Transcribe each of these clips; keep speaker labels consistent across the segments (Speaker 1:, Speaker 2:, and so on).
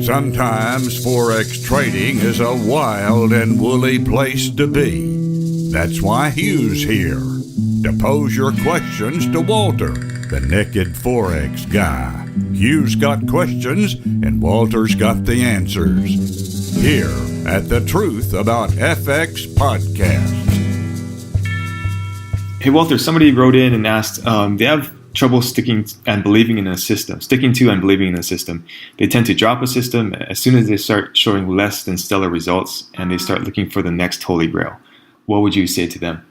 Speaker 1: Sometimes Forex trading is a wild and woolly place to be. That's why Hugh's here, to pose your questions to Walter, the naked Forex guy. Hugh's got questions and Walter's got the answers. Here at the Truth About FX podcast.
Speaker 2: Hey Walter, somebody wrote in and asked, they have trouble sticking to and believing in a system. They tend to drop a system as soon as they start showing less than stellar results, and they start looking for the next holy grail. What would you say to them?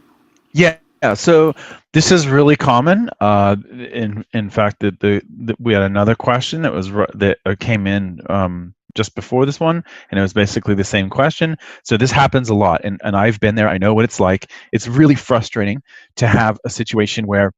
Speaker 3: Yeah. So this is really common. In fact, we had another question that came in just before this one, and it was basically the same question. So this happens a lot, and I've been there. I know what it's like. It's really frustrating to have a situation where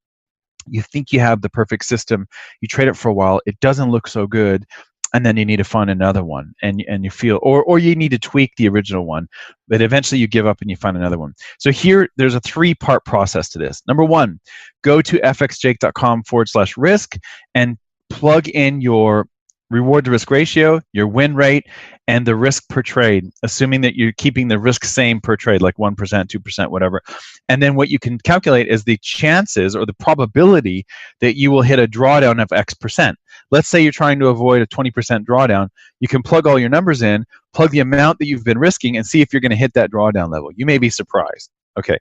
Speaker 3: you think you have the perfect system, you trade it for a while, it doesn't look so good, and then you need to find another one, and you feel, or you need to tweak the original one, but eventually you give up and you find another one. So here, there's a 3-part process to this. Number 1, go to fxjake.com/risk and plug in your reward to risk ratio, your win rate, and the risk per trade, assuming that you're keeping the risk same per trade, like 1%, 2%, whatever. And then what you can calculate is the chances or the probability that you will hit a drawdown of X percent. Let's say you're trying to avoid a 20% drawdown. You can plug all your numbers in, plug the amount that you've been risking, and see if you're going to hit that drawdown level. You may be surprised. Okay.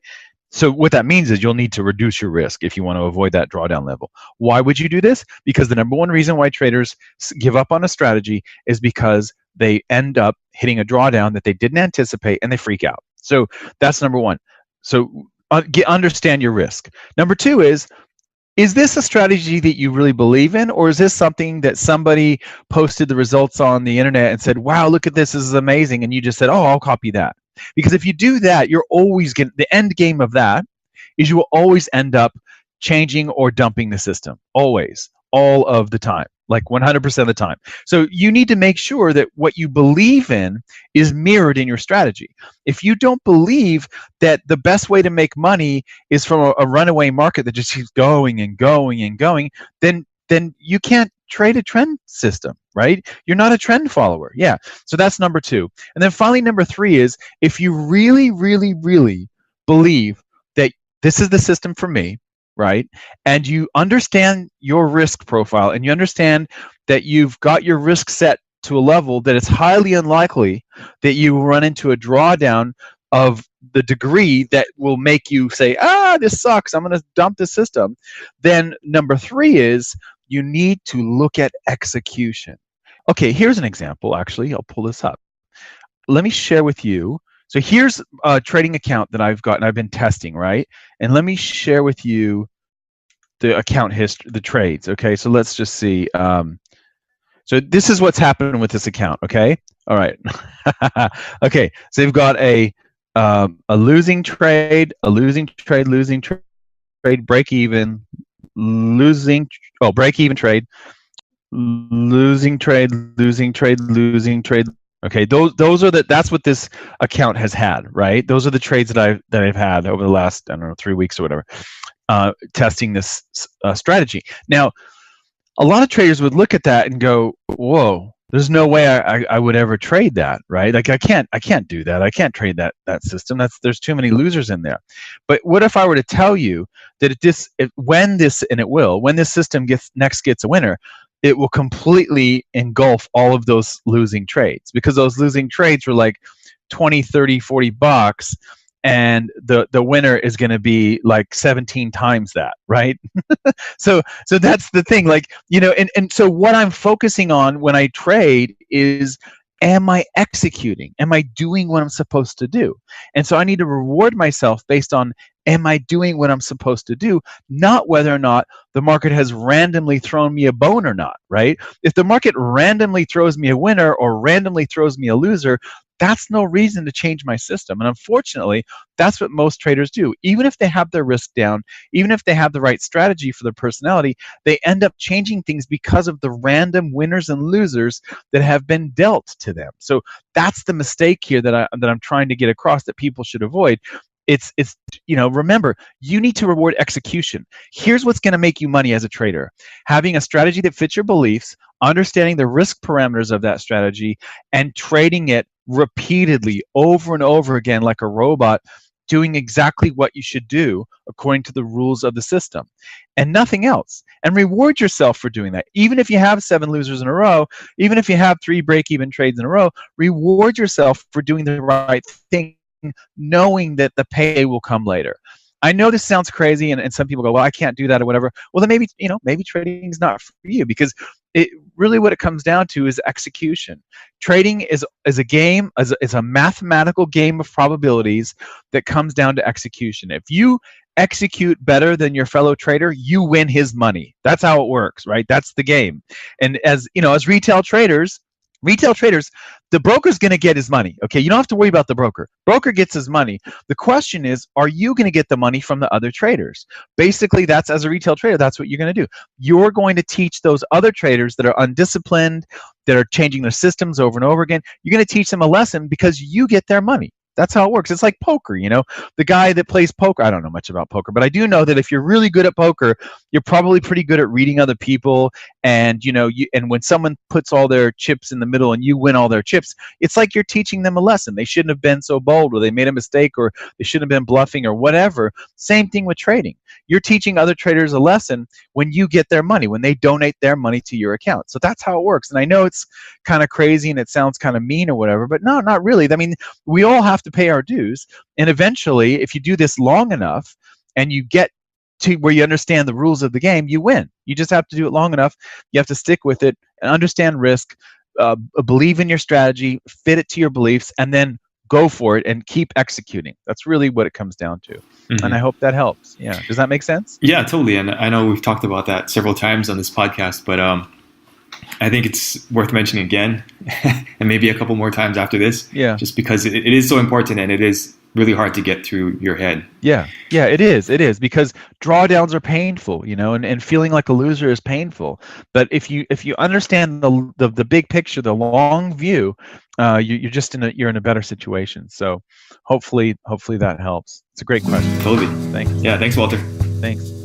Speaker 3: So what that means is you'll need to reduce your risk if you want to avoid that drawdown level. Why would you do this? Because the number one reason why traders give up on a strategy is because they end up hitting a drawdown that they didn't anticipate and they freak out. So that's number 1. So understand your risk. Number 2 is this a strategy that you really believe in, or is this something that somebody posted the results on the internet and said, wow, look at this is amazing, and you just said, oh, I'll copy that? Because if you do that, you're always going the end game of that is you will always end up changing or dumping the system. Always. All of the time. Like 100% of the time. So you need to make sure that what you believe in is mirrored in your strategy. If you don't believe that the best way to make money is from a runaway market that just keeps going and going and going, then you can't trade a trend system, right? You're not a trend follower. Yeah. So that's number 2. And then finally, number 3 is if you really, really, really believe that this is the system for me, right? And you understand your risk profile and you understand that you've got your risk set to a level that it's highly unlikely that you will run into a drawdown of the degree that will make you say, this sucks, I'm going to dump the system. Then number 3 is you need to look at execution. Okay, here's an example, actually. I'll pull this up. Let me share with you. So here's a trading account that I've got and I've been testing, right? And let me share with you the account history, the trades, okay? So let's just see. So this is what's happened with this account, okay? All right. Okay, so they've got a losing trade, break even, break even trade, losing trade. Okay, those are that's what this account has had, right? Those are the trades that I've had over the last 3 weeks or whatever, testing this strategy. Now, a lot of traders would look at that and go, "Whoa, there's no way I would ever trade that, right? Like I can't do that. I can't trade that system. There's too many losers in there." But what if I were to tell you that when this system gets a winner, it will completely engulf all of those losing trades, because those losing trades were like 20, 30, 40 bucks, and the winner is going to be like 17 times that, right? So that's the thing, like, and so what I'm focusing on when I trade is, am I executing? Am I doing what I'm supposed to do? And so I need to reward myself based on, am I doing what I'm supposed to do? Not whether or not the market has randomly thrown me a bone or not, right? If the market randomly throws me a winner or randomly throws me a loser, that's no reason to change my system. And unfortunately, that's what most traders do. Even if they have their risk down, even if they have the right strategy for their personality, they end up changing things because of the random winners and losers that have been dealt to them. So that's the mistake here that I'm trying to get across, that people should avoid. It's remember, you need to reward execution. Here's what's going to make you money as a trader: having a strategy that fits your beliefs, understanding the risk parameters of that strategy, and trading it repeatedly over and over again like a robot, doing exactly what you should do according to the rules of the system and nothing else. And reward yourself for doing that. Even if you have 7 losers in a row, even if you have 3 break-even trades in a row, reward yourself for doing the right thing, knowing that the pay will come later. I know this sounds crazy, and some people go, well, I can't do that or whatever. Well, then maybe trading is not for you, because it really, what it comes down to is execution. Trading is a game, is a mathematical game of probabilities that comes down to execution. If you execute better than your fellow trader, you win his money. That's how it works, right? That's the game. And as retail traders, the broker's going to get his money. Okay, you don't have to worry about the broker. Broker gets his money. The question is, are you going to get the money from the other traders? Basically, that's, as a retail trader, that's what you're going to do. You're going to teach those other traders that are undisciplined, that are changing their systems over and over again. You're going to teach them a lesson because you get their money. That's how it works. It's like poker, The guy that plays poker, I don't know much about poker, but I do know that if you're really good at poker, you're probably pretty good at reading other people. And, and when someone puts all their chips in the middle and you win all their chips, it's like you're teaching them a lesson. They shouldn't have been so bold, or they made a mistake, or they shouldn't have been bluffing, or whatever. Same thing with trading. You're teaching other traders a lesson when you get their money, when they donate their money to your account. So that's how it works. And I know it's kind of crazy and it sounds kind of mean or whatever, but no, not really. I mean, we all have to pay our dues. And eventually, if you do this long enough and you get to where you understand the rules of the game, you win. You just have to do it long enough. You have to stick with it and understand risk, believe in your strategy, fit it to your beliefs, and then go for it and keep executing. That's really what it comes down to. Mm-hmm. And I hope that helps. Yeah. Does that make sense?
Speaker 2: Yeah, totally. And I know we've talked about that several times on this podcast, but I think it's worth mentioning again, and maybe a couple more times after this.
Speaker 3: Yeah.
Speaker 2: Just because it is so important, and it is really hard to get through your head.
Speaker 3: Yeah, it is, because drawdowns are painful, and feeling like a loser is painful. But if you understand the big picture, the long view, you're just you're in a better situation. So hopefully that helps. It's a great question.
Speaker 2: Totally.
Speaker 3: Thanks.
Speaker 2: Yeah, thanks, Walter.
Speaker 3: Thanks.